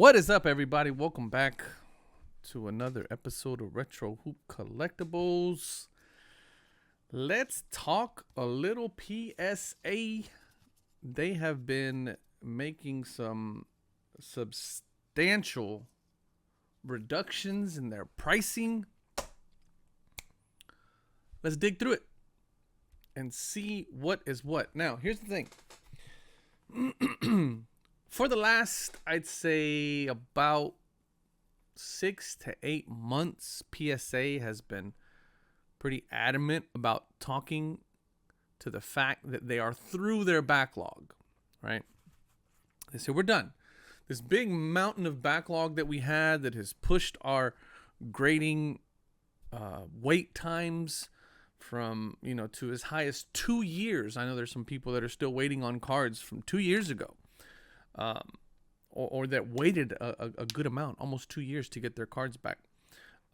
What is up, everybody? Welcome back to another episode of Retro Hoop Collectibles. Let's talk a little PSA. They have been making some substantial reductions in their pricing. Let's dig through it and see what is what. Now, here's the thing. For the last, I'd say, about 6 to 8 months, PSA has been pretty adamant about talking to the fact that they are through their backlog, right? They say, we're done. This big mountain of backlog that we had that has pushed our grading wait times from, to as high as 2 years. I know there's some people that are still waiting on cards from 2 years ago. Or that waited a good amount, almost 2 years to get their cards back.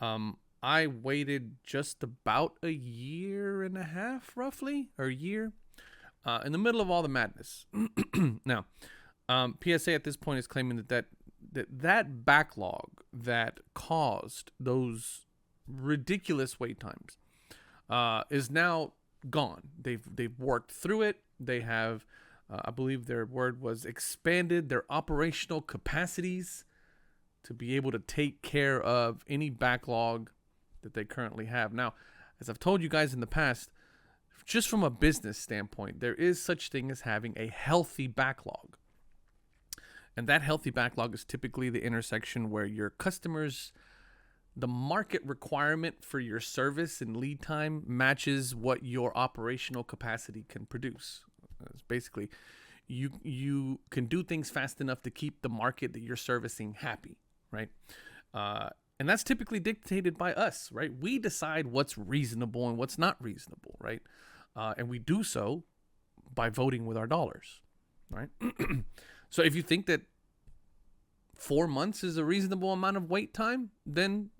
I waited just about a year and a half, roughly, or a year, in the middle of all the madness. Now, PSA at this point is claiming that backlog that caused those ridiculous wait times is now gone. They've worked through it. They have. I believe their word was expanded their operational capacities to be able to take care of any backlog that they currently have. Now, as I've told you guys in the past, just from a business standpoint, there is such thing as having a healthy backlog. And that healthy backlog is typically the intersection where your customers, the market requirement for your service and lead time matches what your operational capacity can produce. It's basically, you can do things fast enough to keep the market that you're servicing happy, right? And that's typically dictated by us, right? We decide what's reasonable and what's not reasonable, right? And we do so by voting with our dollars, right? So if you think that 4 months is a reasonable amount of wait time, then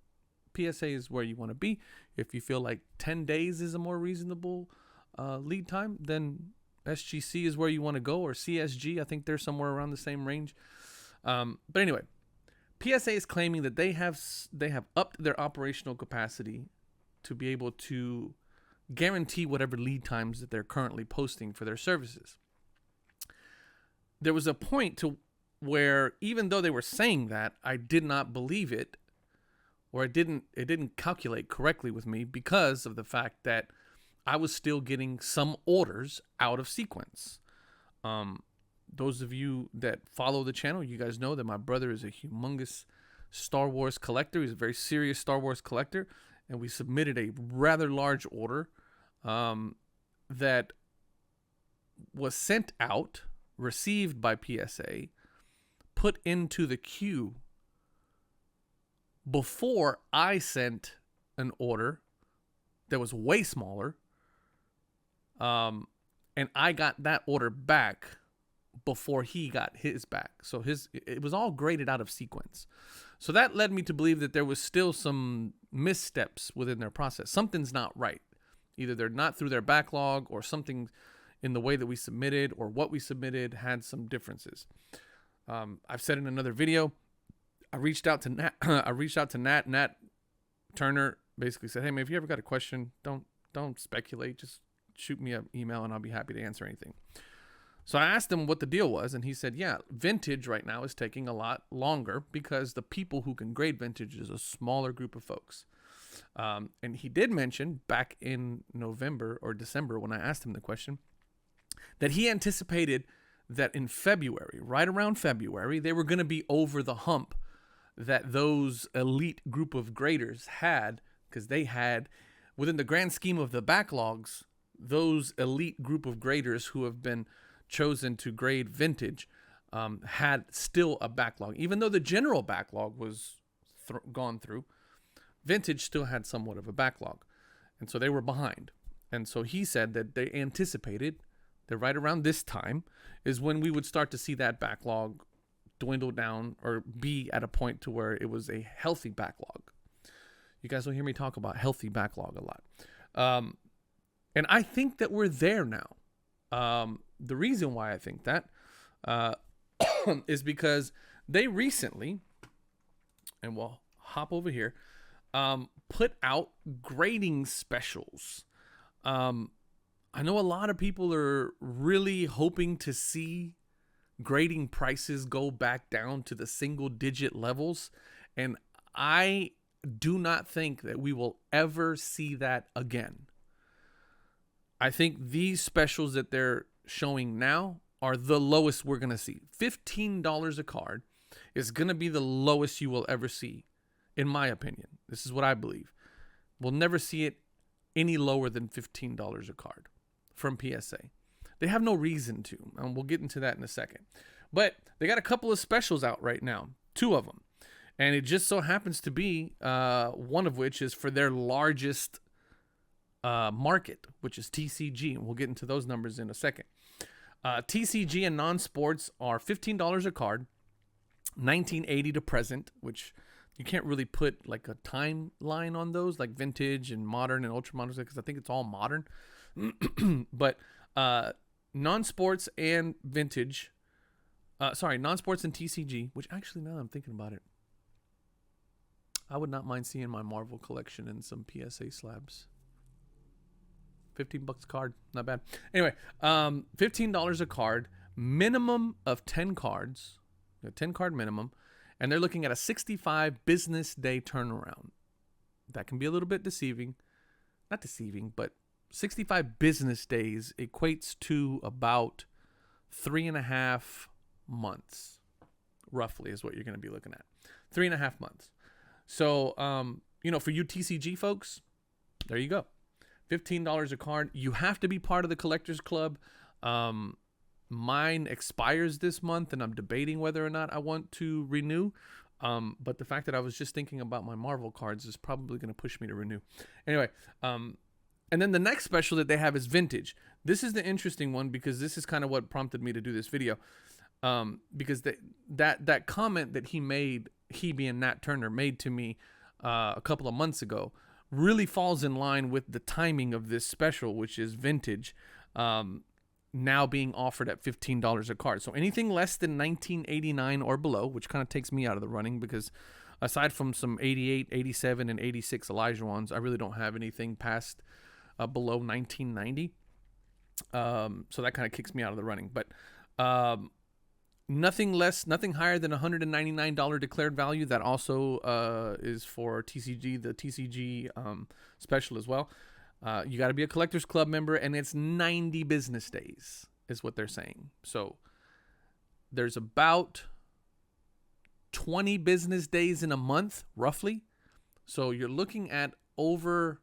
PSA is where you want to be. If you feel like 10 days is a more reasonable lead time, then SGC is where you want to go, or CSG. I think they're somewhere around the same range. But anyway, PSA is claiming that they have upped their operational capacity to be able to guarantee whatever lead times that they're currently posting for their services. There was a point to where, even though they were saying that, I did not believe it, or it didn't calculate correctly with me, because of the fact that I was still getting some orders out of sequence. Those of you that follow the channel, you guys know that my brother is a humongous Star Wars collector. He's a very serious Star Wars collector. And we submitted a rather large order that was sent out, received by PSA, put into the queue before I sent an order that was way smaller. And I got that order back before he got his back. So it was all graded out of sequence. So that led me to believe that there was still some missteps within their process. Something's not right. Either they're not through their backlog, or something in the way that we submitted or what we submitted had some differences. I've said in another video, I reached out to Nat. Nat Turner basically said, "Hey man, if you ever got a question, don't speculate. Just shoot me an email and I'll be happy to answer anything." So I asked him what the deal was, and he said, yeah, vintage right now is taking a lot longer because the people who can grade vintage is a smaller group of folks. And he did mention back in November or December, when I asked him the question, that he anticipated that in February, right around February, they were going to be over the hump that those elite group of graders had, because they had, within the grand scheme of the backlogs, those elite group of graders who have been chosen to grade vintage had still a backlog. Even though the general backlog was gone through, vintage still had somewhat of a backlog. And so they were behind. And so he said that they anticipated that right around this time is when we would start to see that backlog dwindle down, or be at a point to where it was a healthy backlog. You guys will hear me talk about healthy backlog a lot. And I think that we're there now. The reason why I think that is because they recently, and we'll hop over here, put out grading specials. I know a lot of people are really hoping to see grading prices go back down to the single digit levels, and I do not think that we will ever see that again. I think these specials that they're showing now are the lowest we're going to see. $15 a card is going to be the lowest you will ever see, in my opinion. This is what I believe. We'll never see it any lower than $15 a card from PSA. They have no reason to, and we'll get into that in a second. But they got a couple of specials out right now, 2 of them. And it just so happens to be one of which is for their largest market, which is TCG. And we'll get into those numbers in a second. TCG and non-sports are $15 a card, 1980 to present, which you can't really put like a timeline on those, like vintage and modern and ultra modern, because I think it's all modern. But non-sports and vintage, non-sports and TCG, which actually, now that I'm thinking about it, I would not mind seeing my Marvel collection in some PSA slabs. $15 a card, not bad. Anyway, $15 a card, minimum of 10 cards, 10 card minimum, and they're looking at a 65 business day turnaround. That can be a little bit deceiving. Not deceiving, but 65 business days equates to about 3.5 months, roughly, is what you're going to be looking at. 3.5 months. So, for you TCG folks, there you go. $15 a card. You have to be part of the Collectors Club. Mine expires this month, and I'm debating whether or not I want to renew. But the fact that I was just thinking about my Marvel cards is probably going to push me to renew. Anyway, and then the next special that they have is vintage. This is the interesting one because this is kind of what prompted me to do this video. Because that comment that he made, he being Nat Turner, made to me a couple of months ago, really falls in line with the timing of this special, which is vintage, now being offered at $15 a card. So anything less than 1989 or below, which kind of takes me out of the running because aside from some 88, 87, and 86 Elijah ones, I really don't have anything past below 1990. So that kind of kicks me out of the running. But nothing higher than $199 declared value. That also is for TCG, the TCG special as well. You got to be a Collectors Club member, and it's 90 business days is what they're saying. So there's about 20 business days in a month, roughly. So you're looking at over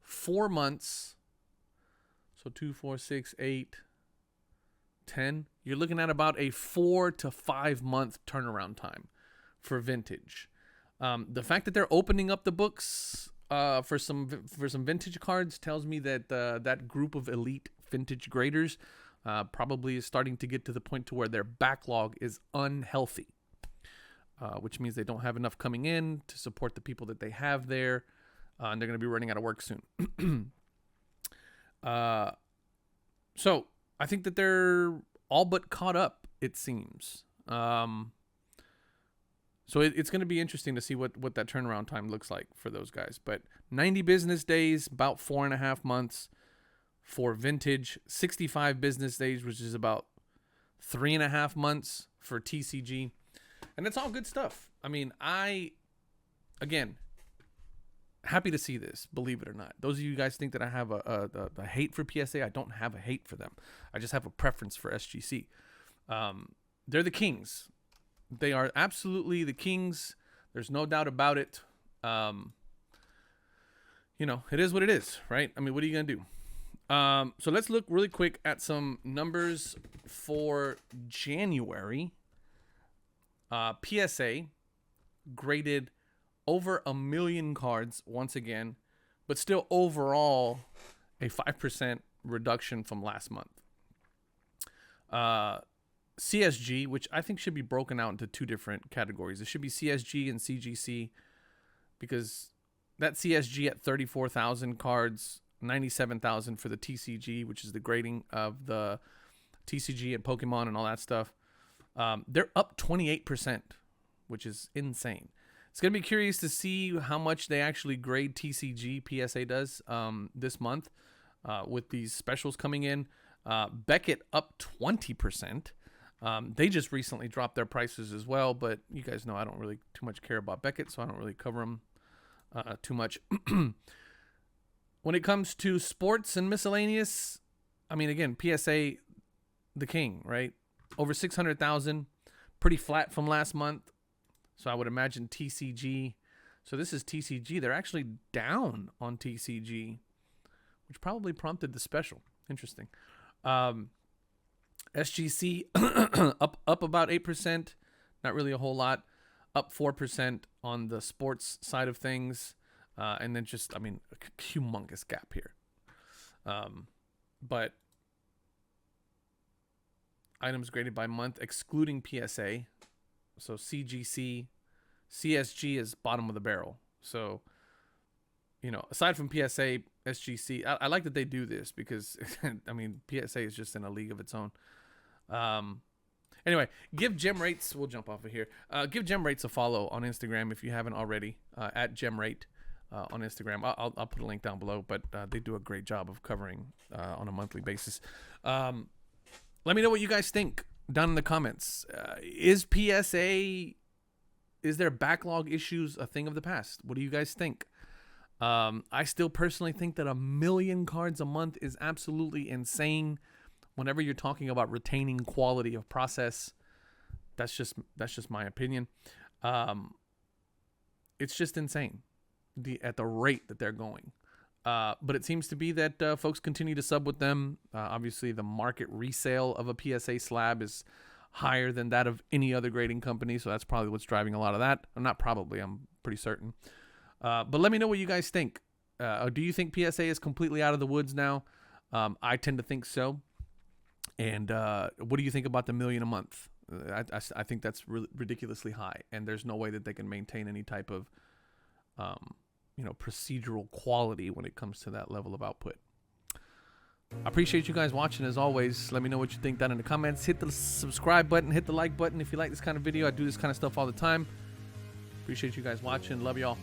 4 months. So 2, 4, 6, 8, 10. You're looking at about a 4 to 5 month turnaround time for vintage. The fact that they're opening up the books for some vintage cards tells me that that group of elite vintage graders probably is starting to get to the point to where their backlog is unhealthy, which means they don't have enough coming in to support the people that they have there, and they're going to be running out of work soon. So I think that they're all but caught up, it seems. So it's going to be interesting to see what that turnaround time looks like for those guys. But 90 business days, about 4.5 months for vintage. 65 business days, which is about 3.5 months for TCG. And it's all good stuff. I mean, again, happy to see this, believe it or not. Those of you guys think that I have a hate for PSA, I don't have a hate for them. I just have a preference for SGC. They're the kings. They are absolutely the kings. There's no doubt about it. It is what it is, right? I mean, what are you going to do? So let's look really quick at some numbers for January. PSA graded over 1 million cards once again, but still overall a 5% reduction from last month. CSG, which I think should be broken out into 2 different categories. It should be CSG and CGC, because that CSG at 34,000 cards, 97,000 for the TCG, which is the grading of the TCG and Pokemon and all that stuff. They're up 28%, which is insane. It's going to be curious to see how much they actually grade TCG PSA does this month with these specials coming in. Beckett up 20%. They just recently dropped their prices as well, but you guys know I don't really too much care about Beckett, so I don't really cover them too much. When it comes to sports and miscellaneous, I mean, again, PSA, the king, right? Over 600,000, pretty flat from last month. So I would imagine TCG. So this is TCG. They're actually down on TCG, which probably prompted the special. Interesting. SGC up about 8%. Not really a whole lot. Up 4% on the sports side of things. And then just, I mean, a humongous gap here. But items graded by month, excluding PSA. So CGC, CSG is bottom of the barrel. So, you know, aside from PSA, SGC, I like that they do this because, I mean, PSA is just in a league of its own. Anyway, give Gem Rates, we'll jump off of here. Give Gem Rates a follow on Instagram if you haven't already, at Gem Rate on Instagram. I'll put a link down below, but they do a great job of covering on a monthly basis. Let me know what you guys think down in the comments. Is there backlog issues a thing of the past? What do you guys think? I still personally think that 1 million cards a month is absolutely insane. Whenever you're talking about retaining quality of process, that's just my opinion. It's just insane at the rate that they're going. But it seems to be that folks continue to sub with them. Obviously, the market resale of a PSA slab is higher than that of any other grading company, so that's probably what's driving a lot of that. Not probably, I'm pretty certain. But let me know what you guys think. Do you think PSA is completely out of the woods now? I tend to think so. And what do you think about the 1 million a month? I think that's ridiculously high, and there's no way that they can maintain any type of procedural quality when it comes to that level of output. I appreciate you guys watching as always. Let me know what you think down in the comments. Hit the subscribe button, hit the like button if you like this kind of video. I do this kind of stuff all the time. Appreciate you guys watching. Love y'all.